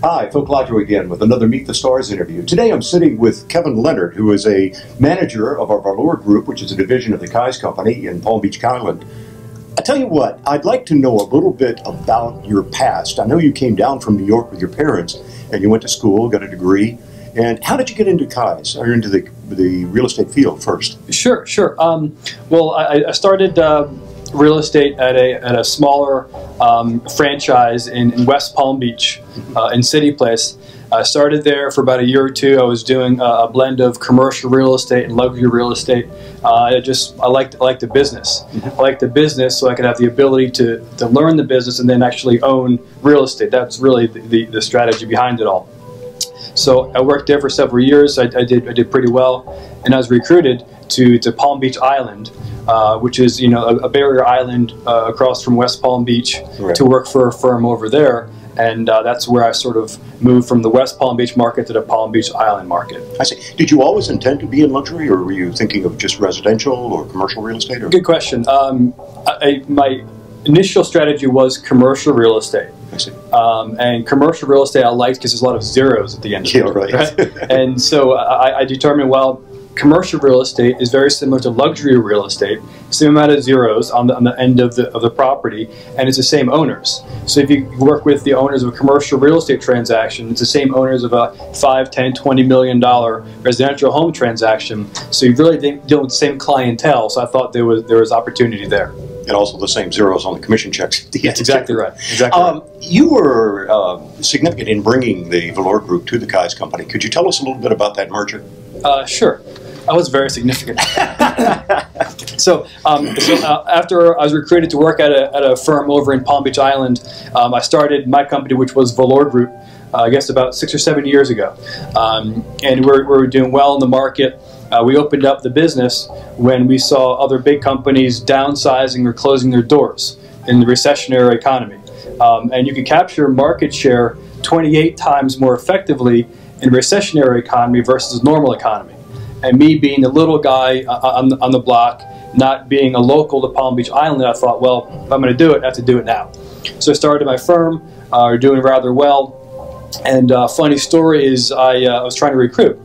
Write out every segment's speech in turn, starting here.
Hi, Phil Clodgo again with another Meet the Stars interview. Today I'm sitting with Kevin Leonard, who is a manager of our Valor Group, which is a division of the Kai's Company in Palm Beach Island. I tell you what, I'd like to know a little bit about your past. I know you came down from New York with your parents, and you went to school, got a degree. And how did you get into Kai's, or into the real estate field first? Sure. Well, I started real estate at a smaller franchise in West Palm Beach, in City Place. I started there for about a year or two. I was doing a blend of commercial real estate and luxury real estate. I liked the business. I liked the business so I could have the ability to learn the business and then actually own real estate. That's really the strategy behind it all. So I worked there for several years. I did pretty well, and I was recruited to Palm Beach Island, which is a barrier island across from West Palm Beach, right, to work for a firm over there. And that's where I sort of moved from the West Palm Beach market to the Palm Beach Island market. I see. Did you always intend to be in luxury, or were you thinking of just residential or commercial real estate? Or? Good question. My initial strategy was commercial real estate. I see. And commercial real estate I liked because there's a lot of zeros at the end of it. Right? And so I determined, well, commercial real estate is very similar to luxury real estate, same amount of zeros on the end of the property, and it's the same owners. So if you work with the owners of a commercial real estate transaction, it's the same owners of a $5, $10, $20 million residential home transaction. So you really deal with the same clientele. So I thought there was opportunity there. And also the same zeros on the commission checks. That's exactly right. Exactly right. You were significant in bringing the Valor Group to the Kai's Company. Could you tell us a little bit about that merger? Sure. I was very significant. So after I was recruited to work at a firm over in Palm Beach Island, I started my company, which was Valor Group, I guess about 6 or 7 years ago. And we're doing well in the market. We opened up the business when we saw other big companies downsizing or closing their doors in the recessionary economy. And you can capture market share 28 times more effectively in a recessionary economy versus a normal economy. And me being the little guy on the block, not being a local to Palm Beach Island, I thought, well, if I'm going to do it, I have to do it now. So I started my firm. We're doing rather well. And funny story is I was trying to recruit.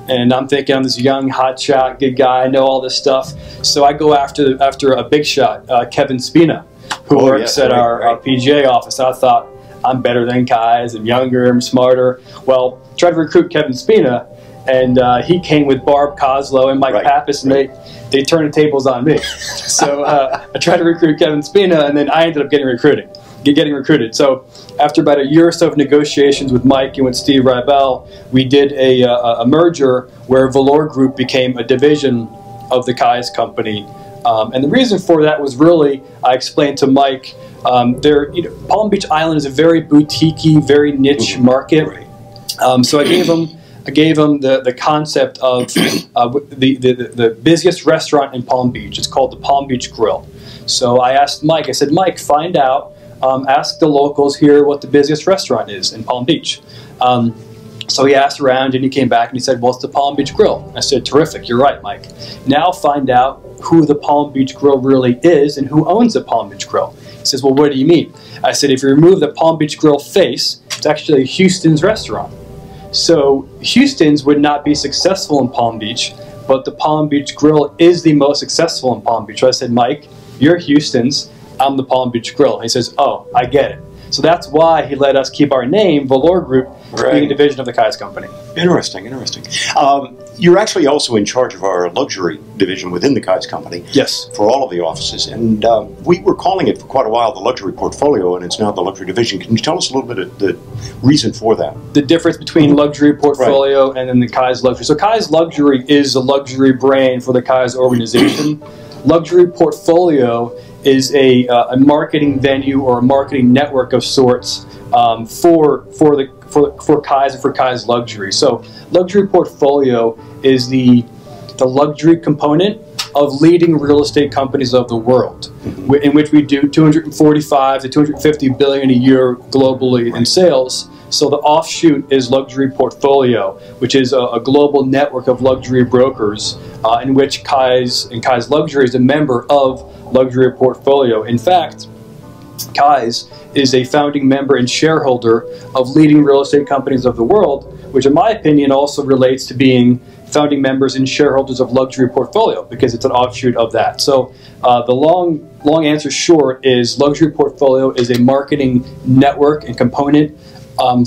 And I'm thinking I'm this young, hotshot, good guy. I know all this stuff. So I go after a big shot, Kevin Spina, who works at our PGA office. I thought, I'm better than Kai's. I'm younger. I'm smarter. Well, tried to recruit Kevin Spina. And he came with Barb Kozlow and Mike Pappas, and they turned the tables on me. So I tried to recruit Kevin Spina, and then I ended up getting recruited. So after about a year or so of negotiations with Mike and with Steve Ribell, we did a merger where Valor Group became a division of the Kai's Company. And the reason for that was really, I explained to Mike, Palm Beach Island is a very boutique-y, very niche market. So I gave him the concept of the busiest restaurant in Palm Beach. It's called the Palm Beach Grill. So I asked Mike, I said, Mike, find out, ask the locals here what the busiest restaurant is in Palm Beach. So he asked around and he came back and he said, well, it's the Palm Beach Grill. I said, terrific, you're right, Mike. Now find out who the Palm Beach Grill really is and who owns the Palm Beach Grill. He says, well, what do you mean? I said, if you remove the Palm Beach Grill face, it's actually Houston's restaurant. So Houston's would not be successful in Palm Beach, but the Palm Beach Grill is the most successful in Palm Beach. So I said, Mike, you're Houston's, I'm the Palm Beach Grill. And he says, oh, I get it. So that's why he let us keep our name, Valor Group, being a division of the Kai's Company. Interesting. You're actually also in charge of our luxury division within the Kai's Company. Yes. For all of the offices. And we were calling it for quite a while the luxury portfolio, and it's now the luxury division. Can you tell us a little bit of the reason for that? The difference between luxury portfolio and then the Kai's luxury. So Kai's luxury is a luxury brand for the Kai's organization. Luxury portfolio is a marketing venue or a marketing network of sorts for Kai's and for Kai's luxury. So luxury portfolio is the luxury component of leading real estate companies of the world, in which we do 245 to 250 billion a year globally in sales. So the offshoot is luxury portfolio, which is a global network of luxury brokers in which Kai's Luxury is a member of luxury portfolio. In fact, Kais is a founding member and shareholder of leading real estate companies of the world, which in my opinion also relates to being founding members and shareholders of Luxury Portfolio, because it's an offshoot of that. So the long answer short is Luxury Portfolio is a marketing network and component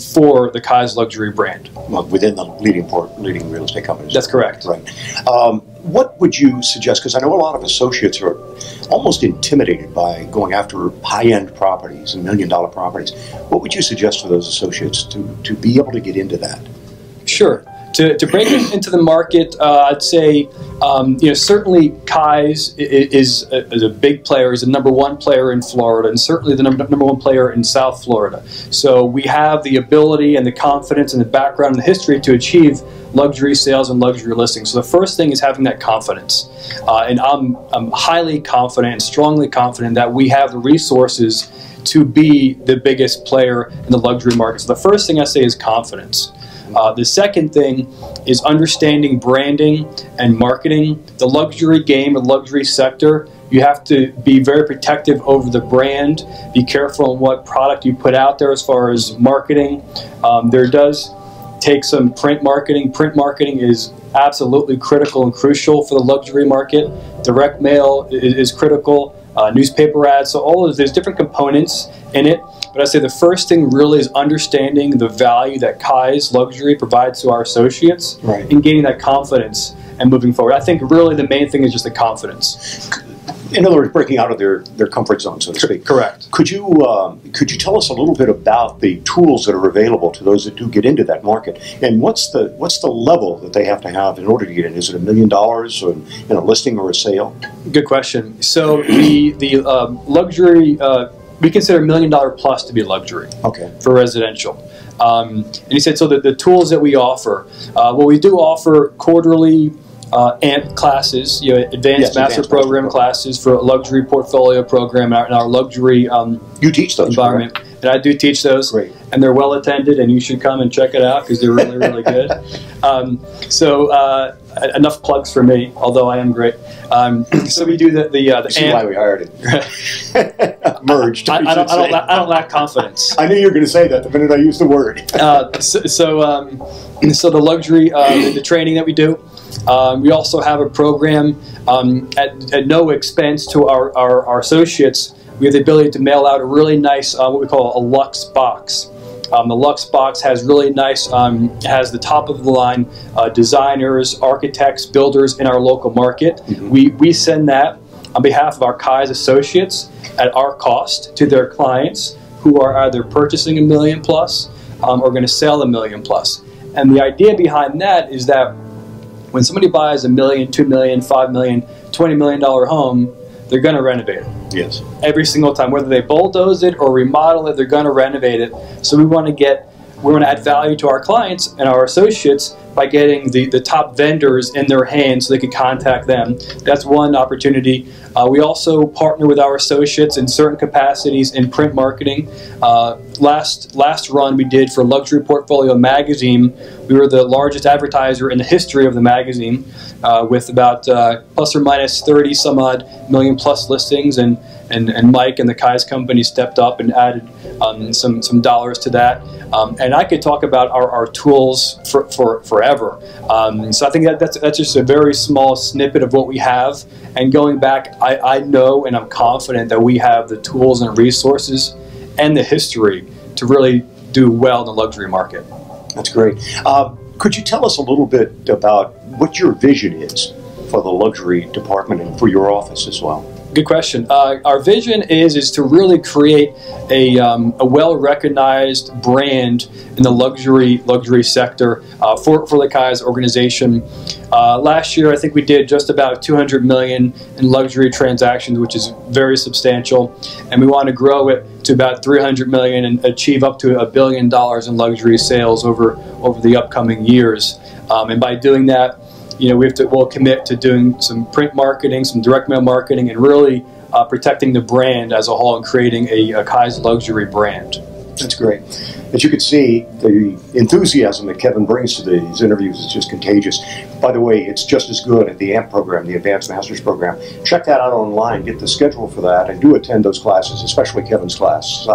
for the Kais luxury brand. Well, within the leading real estate companies. That's correct. Right. What would you suggest? Because I know a lot of associates are almost intimidated by going after high-end properties and million-dollar properties. What would you suggest for those associates to be able to get into that? Sure. To break into the market, I'd say, certainly Kais is a big player, is a #1 player in Florida, and certainly the number 1 player in South Florida. So we have the ability and the confidence and the background and the history to achieve luxury sales and luxury listings. So the first thing is having that confidence. And I'm highly confident and strongly confident that we have the resources to be the biggest player in the luxury market. So the first thing I say is confidence. The second thing is understanding branding and marketing. The luxury game, the luxury sector, you have to be very protective over the brand. Be careful on what product you put out there as far as marketing. There does take some print marketing. Print marketing is absolutely critical and crucial for the luxury market. Direct mail is critical. Newspaper ads, so all of there's different components in it. But I say the first thing really is understanding the value that Kais Luxury provides to our associates, right, and gaining that confidence and moving forward. I think really the main thing is just the confidence. In other words, breaking out of their comfort zone, so to speak. Correct. Could you tell us a little bit about the tools that are available to those that do get into that market, and what's the level that they have to have in order to get in? Is it $1 million in a listing or a sale? Good question. So the luxury, we consider $1 million plus to be luxury. Okay. For residential. And he said, so the tools that we offer, well, we do offer quarterly AMP classes, advanced master program classes for a luxury portfolio program in our luxury you teach those, environment. Correct? And I do teach those. Great. And they're well attended, and you should come and check it out because they're really, really good. Enough plugs for me, although I am great. So we do the you see AMP. Why we hired it. Merged. I don't lack confidence. I knew you were going to say that the minute I used the word. So the luxury, the training that we do. We also have a program at no expense to our associates. We have the ability to mail out a really nice, what we call a Lux box. The Lux box has really nice, has the top of the line designers, architects, builders in our local market. Mm-hmm. We send that on behalf of our Kais associates at our cost to their clients who are either purchasing $1 million plus or going to sell $1 million plus. And the idea behind that is that when somebody buys $1 million, $2 million, $5 million, $20 million home, they're going to renovate it. Yes. Every single time, whether they bulldoze it or remodel it, they're going to renovate it. So we want to add value to our clients and our associates by getting the top vendors in their hands so they can contact them. That's one opportunity. We also partner with our associates in certain capacities in print marketing. Last run we did for Luxury Portfolio magazine, we were the largest advertiser in the history of the magazine with about plus or minus 30 some odd million plus listings, and Mike and the Kais company stepped up and added some dollars to that. And I could talk about our tools for forever. So I think that's just a very small snippet of what we have. And going back, I know and I'm confident that we have the tools and resources and the history to really do well in the luxury market. That's great. Could you tell us a little bit about what your vision is for the luxury department and for your office as well? Good question. Our vision is to really create a well-recognized brand in the luxury sector for the Kais organization. Last year, I think we did just about 200 million in luxury transactions, which is very substantial, and we want to grow it to about 300 million and achieve up to $1 billion in luxury sales over the upcoming years. And by doing that, we'll commit to doing some print marketing, some direct mail marketing, and really protecting the brand as a whole and creating a Kais luxury brand. That's great. As you can see, the enthusiasm that Kevin brings to these interviews is just contagious. By the way, it's just as good at the AMP program, the Advanced Masters program. Check that out online, get the schedule for that, and do attend those classes, especially Kevin's class.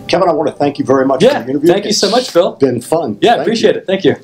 Kevin, I want to thank you very much for the interview. Thank you so much, Phil. It's been fun. Yeah, appreciate it. Thank you.